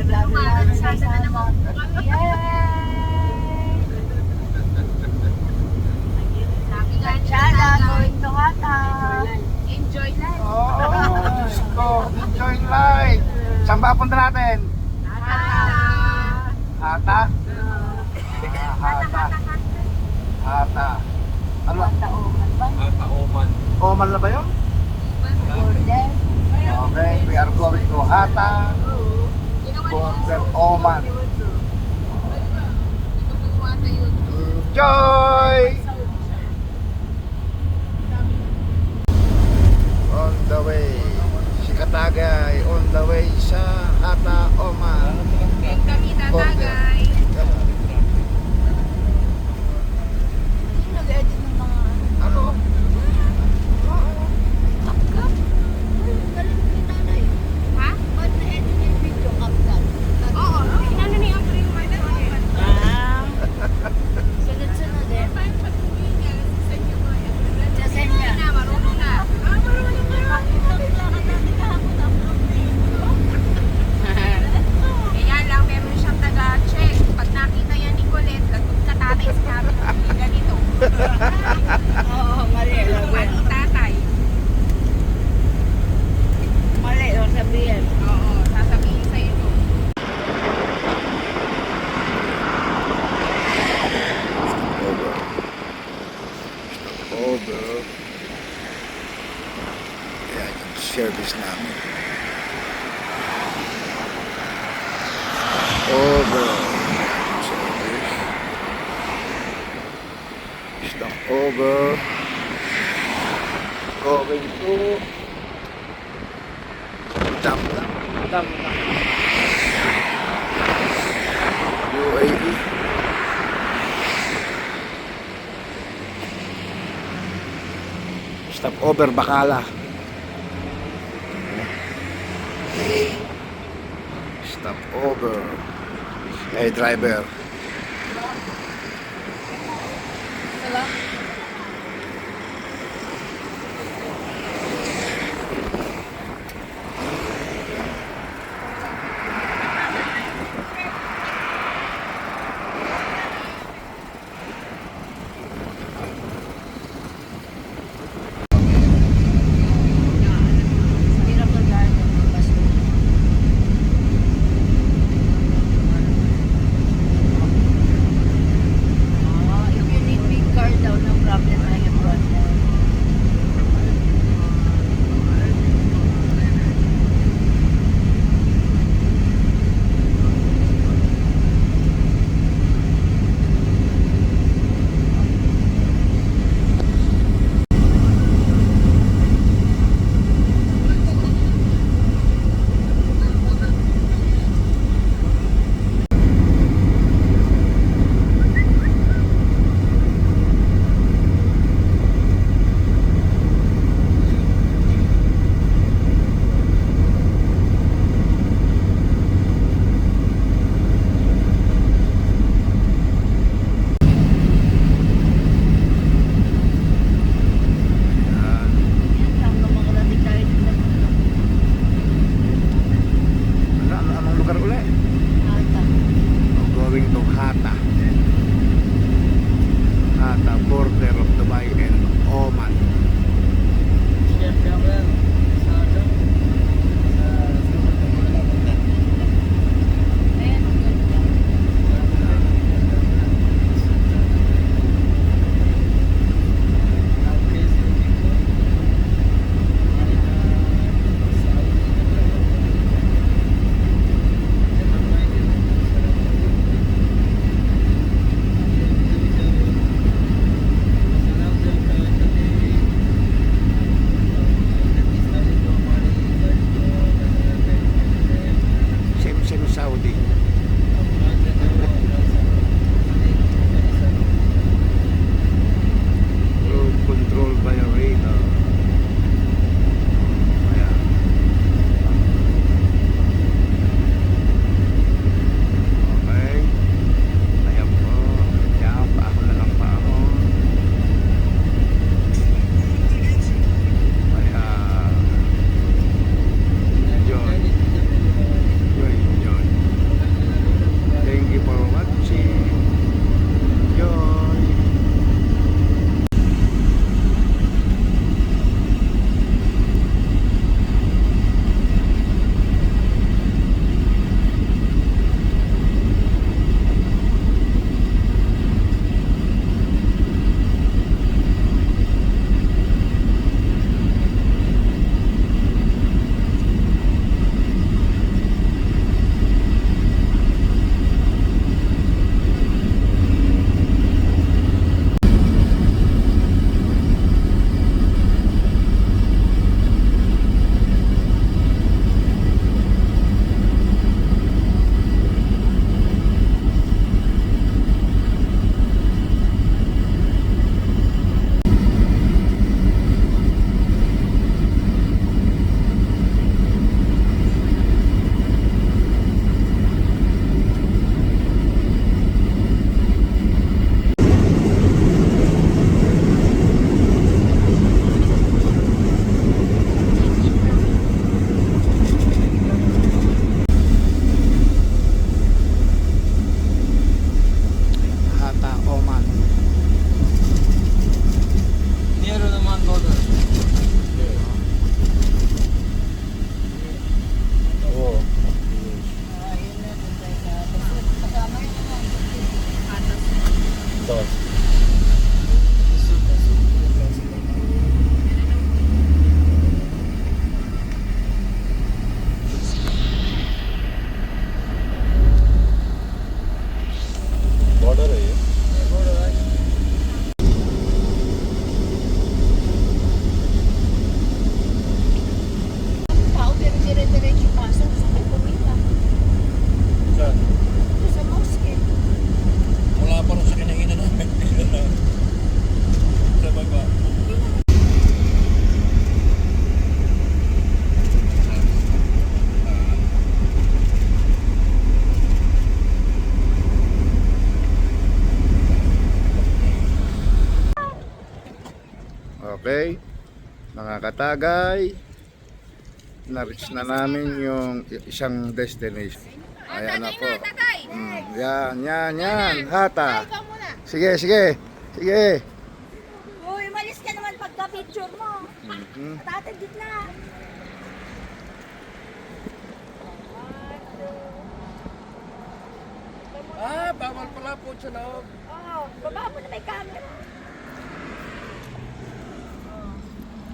Sana na naman po kami. Sabi nga Sana going to Hata. enjoy life. Oo, Diyos ko. Enjoy life. Saan ba punta natin? Hata? Hata. Hata. Ano? Hata Oman ba? Oman. Oman na ba yun? Border. Okay, we are going to Hata. Border Oman. Enjoy! On the way. Si Katagay on the way sa Hata Oman. Kami tatagay. Nag-edit ng mga Ano? kapkap. Galing ni nanay. Ha? Ba't na-edit yung video kapkap? Oo. Inano ni Apre yung mga Sunod-sunod eh. Sa Senya. Marunong na. Kaya lang, meron siyang taga-check. Pag nakita yan ni Colette, lagot ka tatay sa namin. Ganito. Oo, mali. Ano tatay? Mali, o sabihin. Oo, sasabihin sa'yo ito. Over. Kaya yung service namin. Over. Service. Stop over. Going to Dam. UAE. Stop over Bacala. Stop over. Hey driver. Miracle Garden. Basta. Yung unique big car daw Mga katagay, na-reach na namin yung isang destination. Ayan na po. Tatay! Yan. Hata. Ikaw muna. Sige. Uy, malis ka naman pagka-picture mo. Mhm. Tatay, gitna. Bawal pala po sa loob. Oh, baba mo na may camera.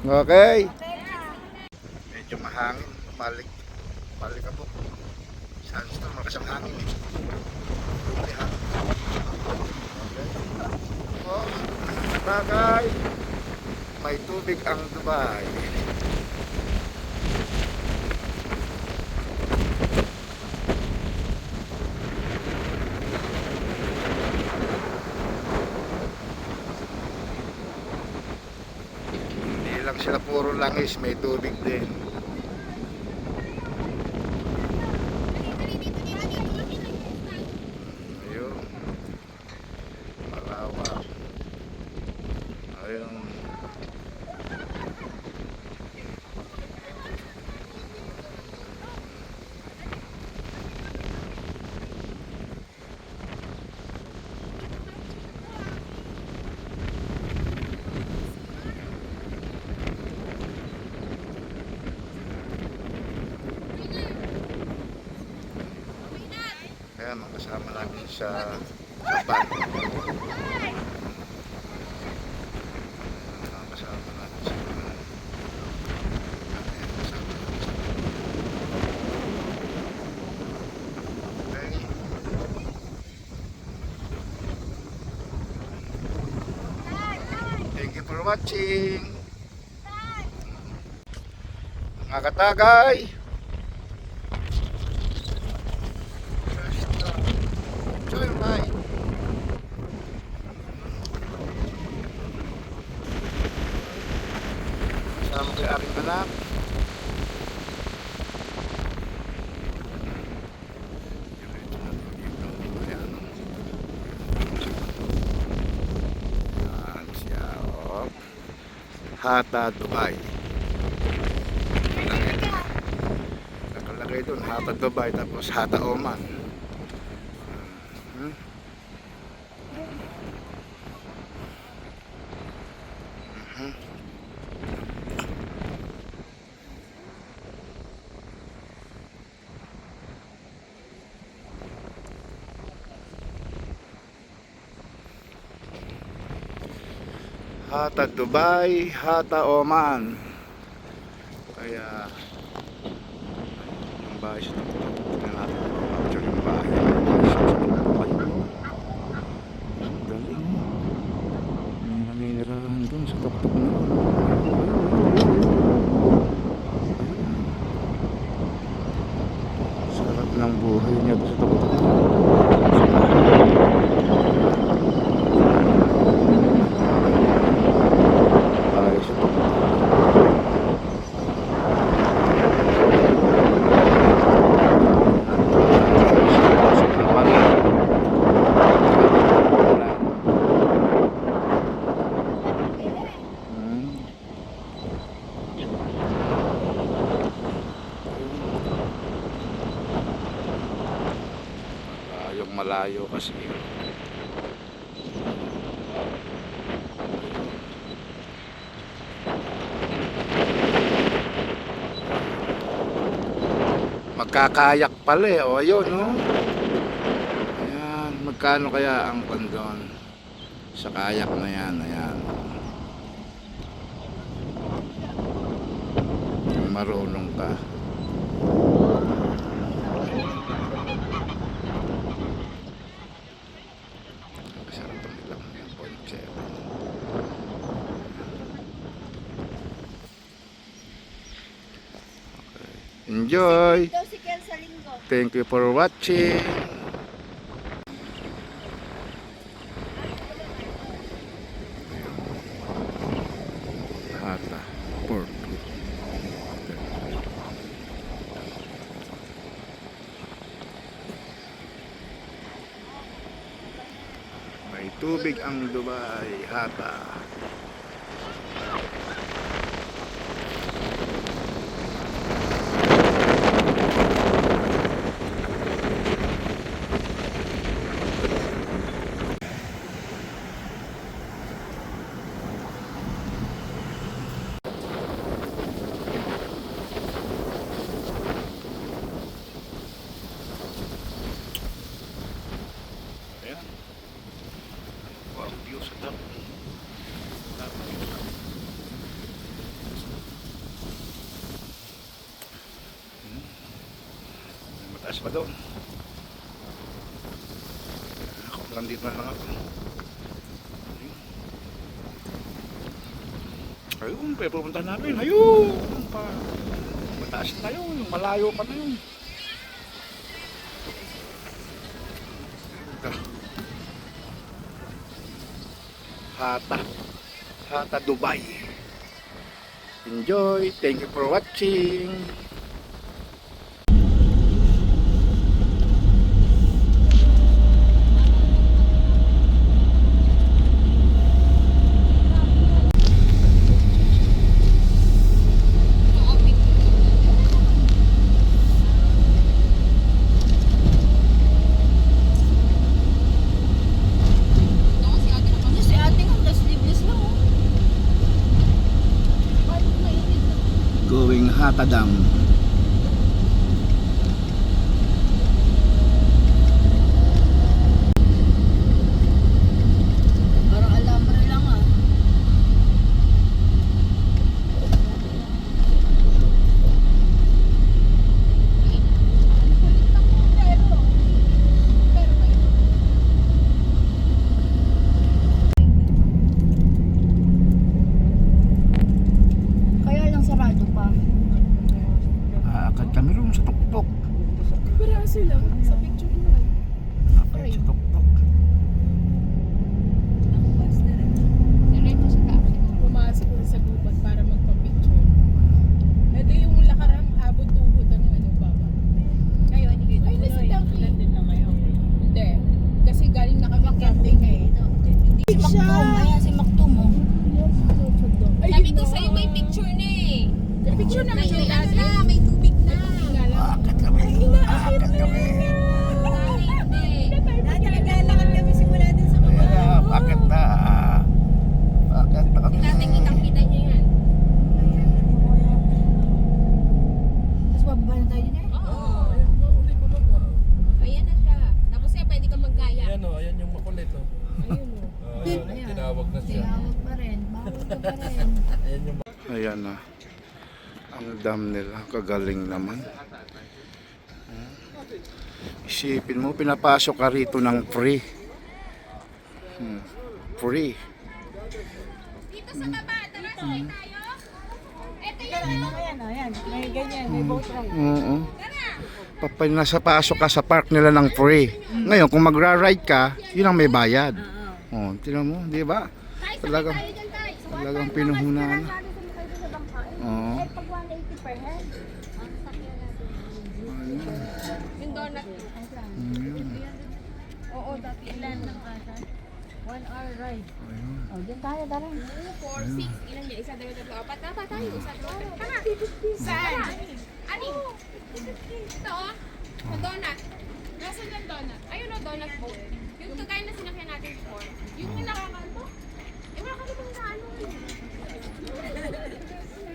Okay. Okay na. Medyo mahangin. Balik ka po. Saan gusto malakas ang hangin eh. Okay, ha? Okay. Oh, bagay. May tubig ang Dubai. Hindi lang sila puro langis, may tubig din. Ayun. Malawak. Ayun. Kaya makasama namin sa van. Kasama namin sa van. Okay. Thank you for watching. Mga katagay. Enjoy your ride. Kasama ko yung aking anak. Ayan. Ayan siya. Oh. Hata, Dubai. Nakalagay doon, Hata, Dubai, tapos Hata, Oman. Hata Dubai, Hata Oman. Kaya yung bahay sa tapat. Tingnan natin kung capture yung bahay. Ang galing. May naninirahan dun sa tapat na. Sarap ng buhay niya sa tapat na. Malayo kasi magkakayak pala eh. O ayun, no? Ayan, magkano kaya ang pandon sa kayak na yan? Ayan, kung marunong ka. Enjoy. Ito si Ken sa linggo. Thank you for watching. Hata Port. May tubig ang Dubai, Hata. taas pa doon. Ako lang dito na lang ako. Ayun, pwede pupunta namin. Ayun! Mataas na yun. Malayo pa na yun. Hata Dubai. Enjoy. Thank you for watching. Si ate nga, sleeveless lang oh. Going Hatadam. Parang alambre lang ah. Kaya lang sarado pa. Agad kami roon sa tuktok. Piraso lang sa picture mo. Agad sa tuktok. Diretso sa taas. Pumasok na sa gubat para magpa-picture. Ito yung lakarang abot tuhod ng ano baba. Ngayon, ay nasa Ducky. Nandun na ngayon. Hindi. Kasi galing na kami camping eh. Si Maktum, ayan si Maktum oh. Sabi ko sa'yo may picture na eh. Picture naman yung dati. May tubig na. Agad kami. Agad kami. Dati naglalakad kami simula din sa baba. Agad na. Agad na kami. Dati kitang-kita niyo yan. Tapos bababa na tayo din eh. Oo. Uli ko lang ba? Ayan na siya. Tapos eh, pwede kang magkaya. Ayan o, ayan yung makulit o. Ayun o. Tinawag na siya. Tinawag pa rin, bawal ka pa rin. Ayan yung Ayan na. Ang dam nila. Kagaling naman. Isipin mo, pinapasok ka rito ng free. Free. Dito sa baba, tara sakay tayo. Ito yan. Ayan, may ganyan, may boat ride. Oo. Nasa pasok ka sa park nila ng free. Ngayon, kung magra-ride ka, yun ang may bayad. Oh, tingnan mo, di ba? Talagang, talagang pinuhunan. Oo. Pag 180 per head, ang sakyan natin. Yung donut. Oo, dati ilan ng kasa? 1 hour ride. Oh, dyan tayo, tara. 4, 6, ilan niya? Isa, dalawa, tatlo, apat. Dapat tayo. Isa, dalawa, tatlo. Tara. Saan? Anin? Ito oh. Sa donut. Nasaan yung donut? Ayun o, donut boat. Yung kagaya na sinakyan natin before. Yung nakakanto. Eh, wala ka namang naano.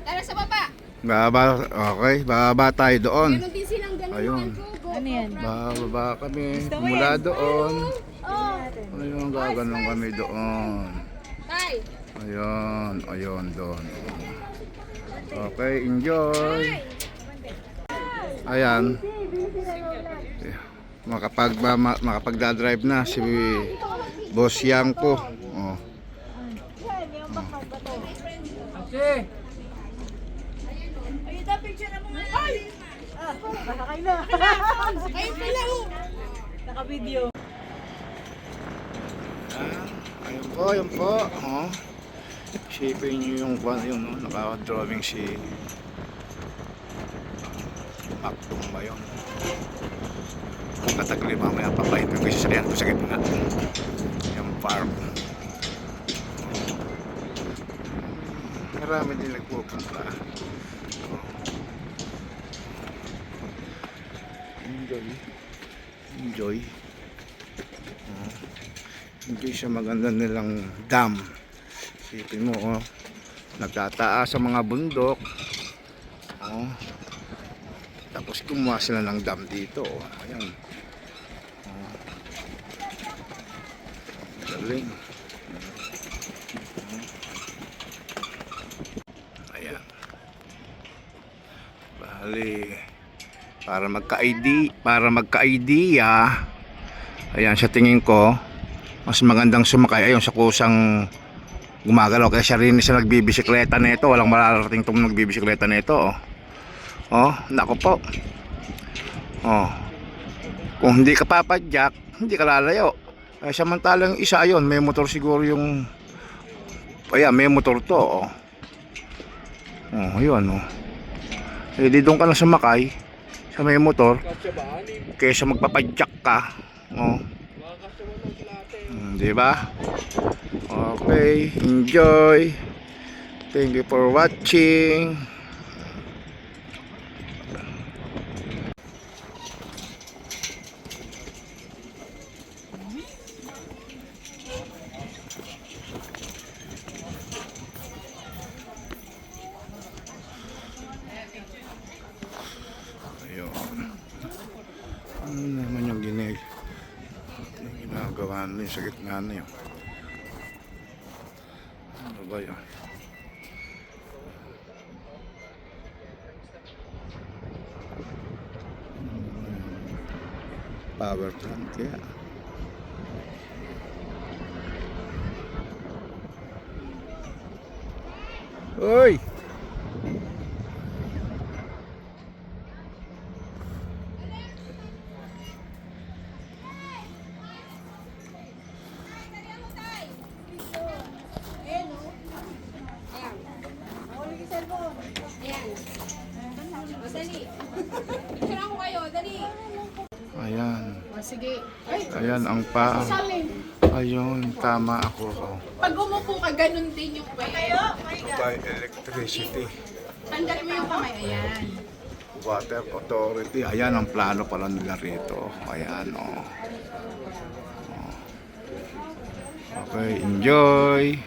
Tara sa baba. Baba, okay, bababa tayo doon. Meron din silang ganun. Ayun. Ano yan? Bababa kami mula doon. Ayun, gaganon kami doon. Tay. Ayun, ayun doon. Okay, enjoy. Ayan. Makapagdadrive na si Boss Yanko. Oh. Okay. Ayun na, picture na mo nga. Ay! Sakay na. Ayun pala oh. Naka-video. Ayun po, ayun po. Oh. Isipin nyo yung yun, no? Naka-drawing si Maktum ba yun? Katagli mamaya papahit ko kasi sarihan ko sa gitna. Yung farm. Marami din nagpupunta. Enjoy. Enjoy. Enjoy sa maganda nilang dam. Isipin mo, oh, nagtataas sa mga bundok. Oh. Tapos gumawa sila ng dam dito. Oh. Ayan. Oh. Galing. Ayan. Bali, para magka-idea. Ayan, sa tingin ko mas magandang sumakay ayun sa kusang gumagalaw kaya siya rin sa nagbibisikleta nito. Walang mararating tong nagbibisikleta nito. Oh, nako po. Oh. Kung hindi ka papadyak, hindi ka lalayo. Ay samantalang isa ayun, may motor siguro yung ayan, may motor to. Oh, ayun oh. Eh di doon ka na sumakay sa may motor kaysa magpapadyak ka. Oh. Di ba? Okay, enjoy. Thank you for watching. Ayun. Ano naman yung ginagawa nila sa gitna na yun? Ano ba yun? Power plant kaya. Uy! Dali. Picture ako kayo, dali. Ayan. Sige. Ay, Ayan ang pa. salin. Ayun, tama ako. Pag umupo ka, ganun din yung way. By electricity. Tanggalin mo yung kamay. Ayan. Water Authority. Ayan ang plano pala nila rito. Ayan oh. Okay, enjoy.